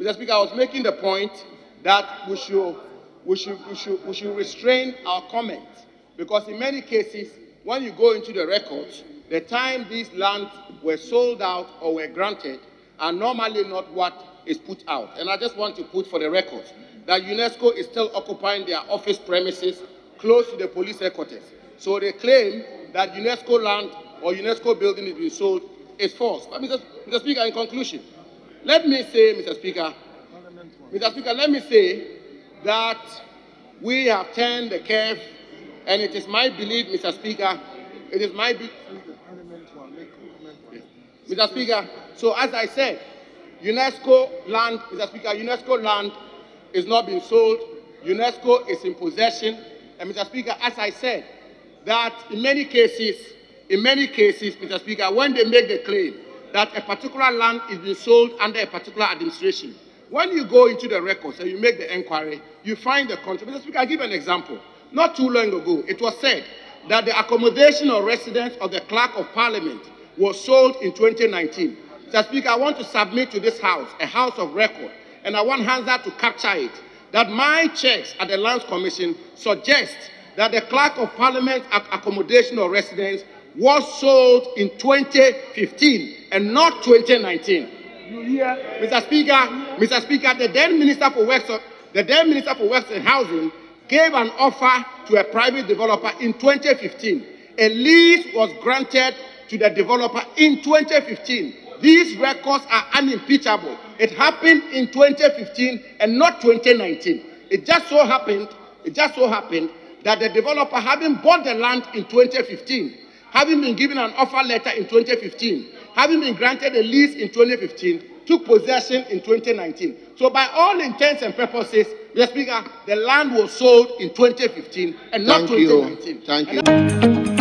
Mr. Speaker, I was making the point that we should restrain our comments, because in many cases, when you go into the records, the time these lands were sold out or were granted are normally not what is put out. And I just want to put for the records that UNESCO is still occupying their office premises close to the police headquarters. So they claim that UNESCO land or UNESCO building is being sold is false. But Mr. Speaker, in conclusion, let me say, Mr. Speaker, let me say that we have turned the curve, and it is my belief, Mr. Speaker, it is my belief. Mr. Speaker, so as I said, UNESCO land, Mr. Speaker, UNESCO land is not being sold. UNESCO is in possession. And Mr. Speaker, as I said, that in many cases, Mr. Speaker, when they make the claim that a particular land is being sold under a particular administration, when you go into the records and you make the inquiry, you find the country. Mr. Speaker, I'll give an example. Not too long ago, it was said that the accommodation or residence of the Clerk of Parliament was sold in 2019. Mr. Speaker, I want to submit to this House, a House of record, and I want Hansa to capture it, that my checks at the Lands Commission suggest that the Clerk of Parliament's accommodation or residence was sold in 2015 and not 2019. Mr. Speaker, the then Minister for Works and Housing gave an offer to a private developer in 2015. A lease was granted to the developer in 2015. These records are unimpeachable. It happened in 2015 and not 2019. It just so happened that the developer, having bought the land in 2015, having been given an offer letter in 2015, having been granted a lease in 2015, took possession in 2019. So by all intents and purposes, Mr. Speaker, the land was sold in 2015 and not 2019. Thank you.